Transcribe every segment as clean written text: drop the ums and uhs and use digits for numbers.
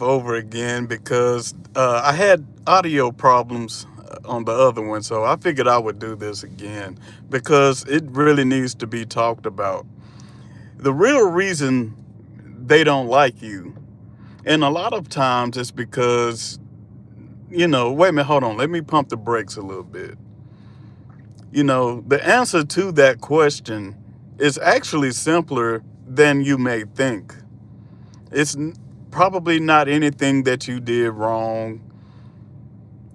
over again because I had audio problems on the other one, so I figured I would do this again because it really needs to be talked about. The real reason they don't like you, and a lot of times it's because, wait a minute, hold on, let me pump the brakes a little bit. The answer to that question is actually simpler than you may think. Probably not anything that you did wrong.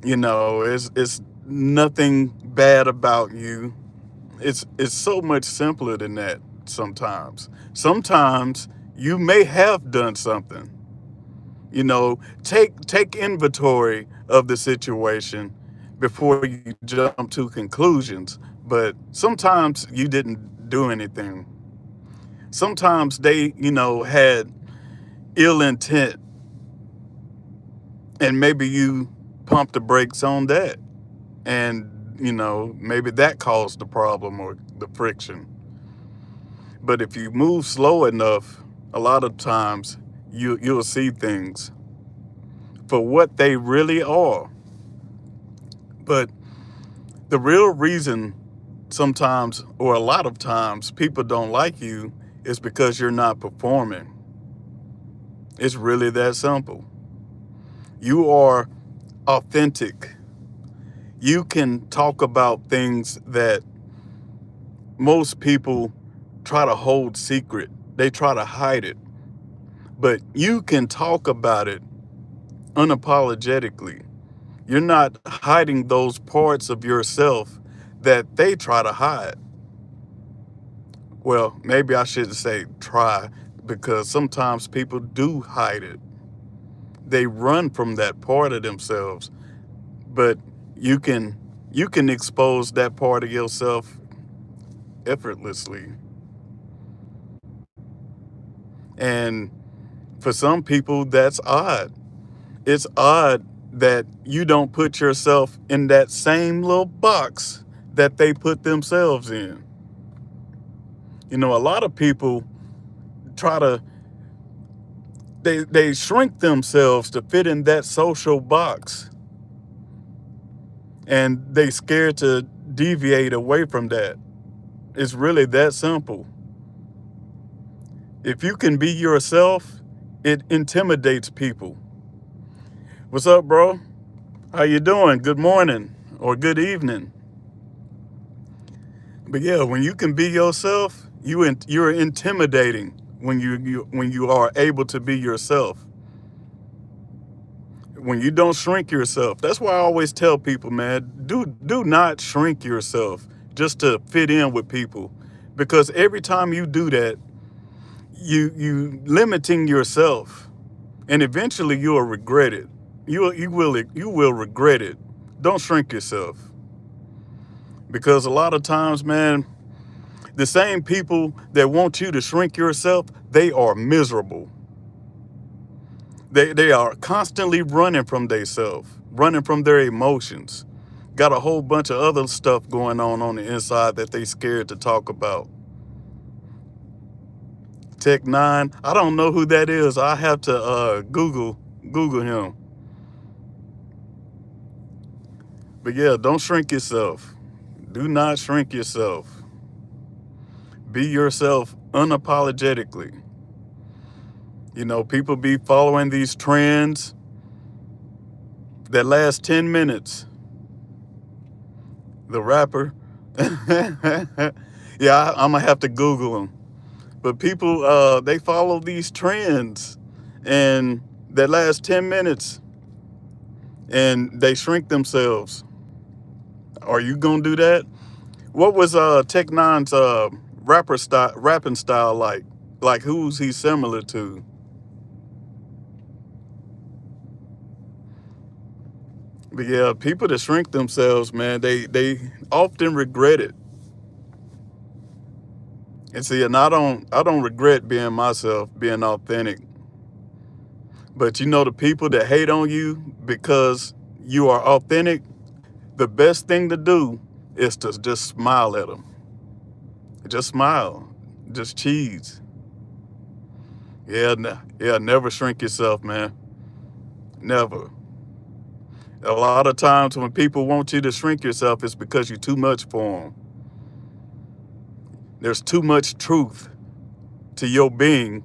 It's nothing bad about you. It's so much simpler than that sometimes. Sometimes you may have done something. Take inventory of the situation before you jump to conclusions. But sometimes you didn't do anything. Sometimes they, had ill intent, and maybe you pumped the brakes on that, and maybe that caused the problem or the friction. But if you move slow enough, a lot of times you'll see things for what they really are. But the real reason sometimes, or a lot of times, people don't like you is because you're not performing. It's really that simple. You are authentic. You can talk about things that most people try to hold secret. They try to hide it. But you can talk about it unapologetically. You're not hiding those parts of yourself that they try to hide. Well, maybe I shouldn't say try, because sometimes people do hide it. They run from that part of themselves. But you can you can expose that part of yourself effortlessly. And for some people that's odd. It's odd that you don't put yourself in that same little box that they put themselves in. A lot of people try to they shrink themselves to fit in that social box, and they scared to deviate away from that. It's really that simple. If you can be yourself, it intimidates people. What's up, bro? How you doing? Good morning or good evening. But yeah, when you can be yourself, you're intimidating when you are able to be yourself. When you don't shrink yourself. That's why I always tell people, man, do not shrink yourself just to fit in with people. Because every time you do that, you limiting yourself, and eventually you'll regret it. You will regret it. Don't shrink yourself. Because a lot of times, man, the same people that want you to shrink yourself, they are miserable. They are constantly running from themselves, running from their emotions. Got a whole bunch of other stuff going on the inside that they scared to talk about. Tech Nine, I don't know who that is. I have to Google him. But yeah, don't shrink yourself. Do not shrink yourself. Be yourself unapologetically. People be following these trends that last 10 minutes. The rapper. Yeah, I'm going to have to Google him. But people, they follow these trends and that last 10 minutes, and they shrink themselves. Are you going to do that? What was Tech Nine's rapping style like? Like, who's he similar to? But yeah, people that shrink themselves, man, they often regret it. And see, and I don't regret being myself, being authentic. But the people that hate on you because you are authentic, the best thing to do is to just smile at them. Just smile. Just cheese. Yeah, yeah, never shrink yourself, man. Never. A lot of times when people want you to shrink yourself, it's because you're too much for them. There's too much truth to your being.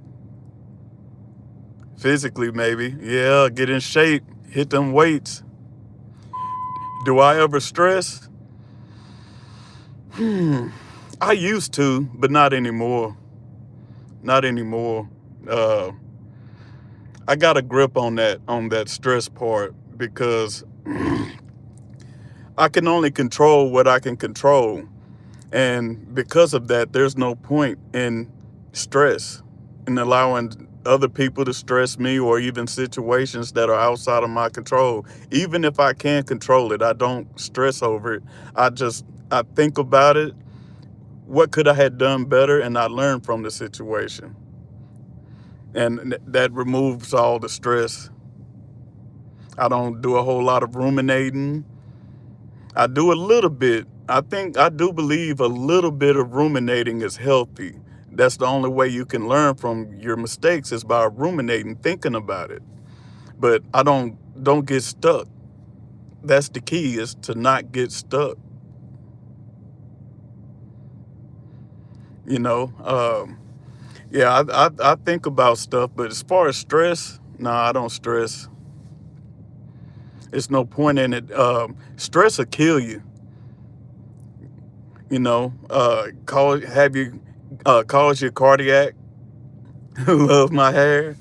Physically, maybe. Yeah, get in shape, hit them weights. Do I ever stress? I used to, but not anymore. Not anymore. Uh, I got a grip on that stress part because I can only control what I can control. And because of that, there's no point in stress, in allowing other people to stress me or even situations that are outside of my control. Even if I can control it, I don't stress over it. I think about it. What could I have done better? And I learn from the situation. And that removes all the stress. I don't do a whole lot of ruminating. I do a little bit. I do believe a little bit of ruminating is healthy. That's the only way you can learn from your mistakes is by ruminating, thinking about it. But I don't get stuck. That's the key, is to not get stuck. You know, yeah, I think about stuff, but as far as stress, no, I don't stress. It's no point in it. Stress will kill you. You know, cause your cardiac. Love my hair,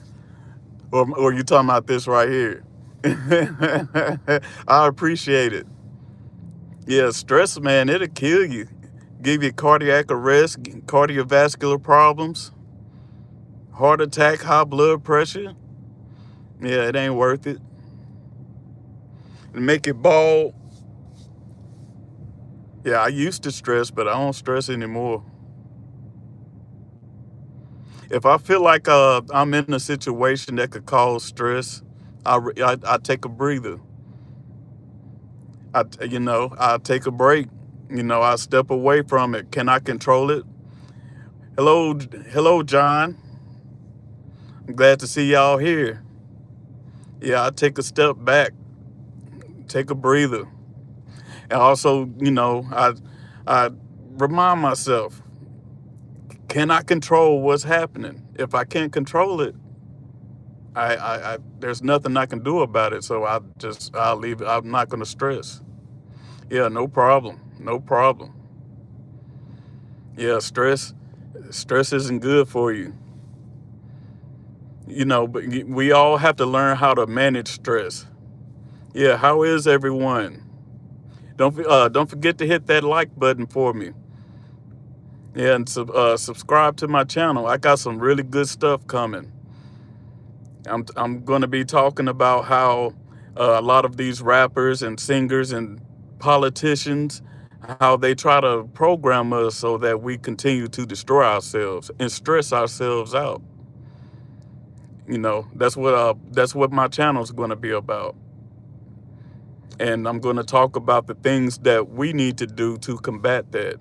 or you talking about this right here? I appreciate it. Yeah, stress, man, it'll kill you. Give you cardiac arrest, cardiovascular problems, heart attack, high blood pressure. Yeah, it ain't worth it. And make it bald. Yeah, I used to stress, but I don't stress anymore. If I feel like I'm in a situation that could cause stress, I take a breather. I take a break. I step away from it. Can I control it? Hello, John. I'm glad to see y'all here. Yeah, I take a step back, take a breather, and also, I remind myself, can I control what's happening? If I can't control it, there's nothing I can do about it. So I'll leave it. I'm not going to stress. Yeah, no problem. No problem. Yeah, stress isn't good for you. But we all have to learn how to manage stress. Yeah, how is everyone? Don't forget to hit that like button for me. Yeah, and subscribe to my channel. I got some really good stuff coming. I'm going to be talking about how a lot of these rappers and singers and politicians, how they try to program us so that we continue to destroy ourselves and stress ourselves out. That's what my channel is going to be about. And I'm going to talk about the things that we need to do to combat that.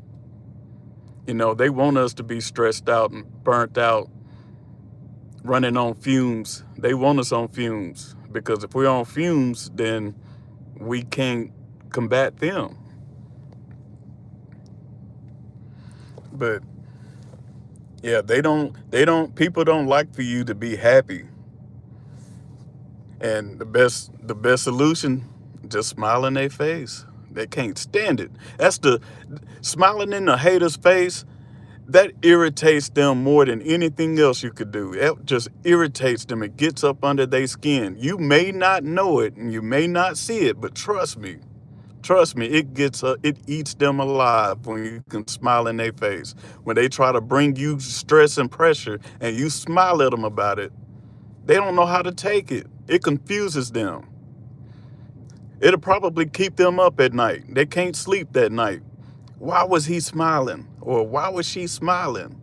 They want us to be stressed out and burnt out, running on fumes. They want us on fumes because if we're on fumes, then we can't combat them. But yeah, people don't like for you to be happy. And the best solution, just smile in their face. They can't stand it. That's the smiling in the hater's face. That irritates them more than anything else you could do. It just irritates them. It gets up under their skin. You may not know it and you may not see it, but trust me, it eats them alive when you can smile in their face. When they try to bring you stress and pressure and you smile at them about it, they don't know how to take it. It confuses them. It'll probably keep them up at night. They can't sleep that night. Why was he smiling? Or why was she smiling?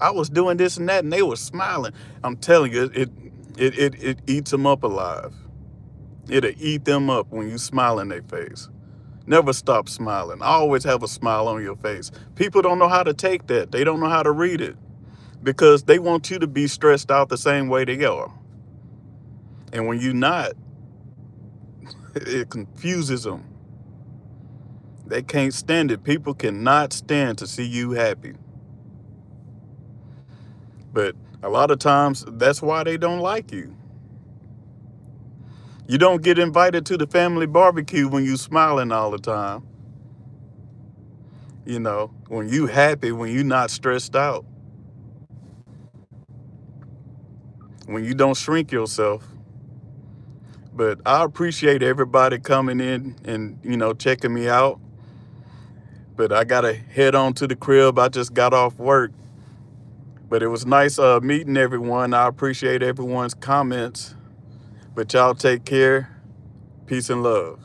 I was doing this and that and they were smiling. I'm telling you, it eats them up alive. It'll eat them up when you smile in their face. Never stop smiling. Always have a smile on your face. People don't know how to take that. They don't know how to read it because they want you to be stressed out the same way they are. And when you're not, It confuses them. They can't stand it. People cannot stand to see you happy. But a lot of times, that's why they don't like you. You don't get invited to the family barbecue when you smiling all the time. You know, when you happy, when you not stressed out, when you don't shrink yourself. But I appreciate everybody coming in and, checking me out. But I got to head on to the crib. I just got off work. But it was nice meeting everyone. I appreciate everyone's comments. But y'all take care. Peace and love.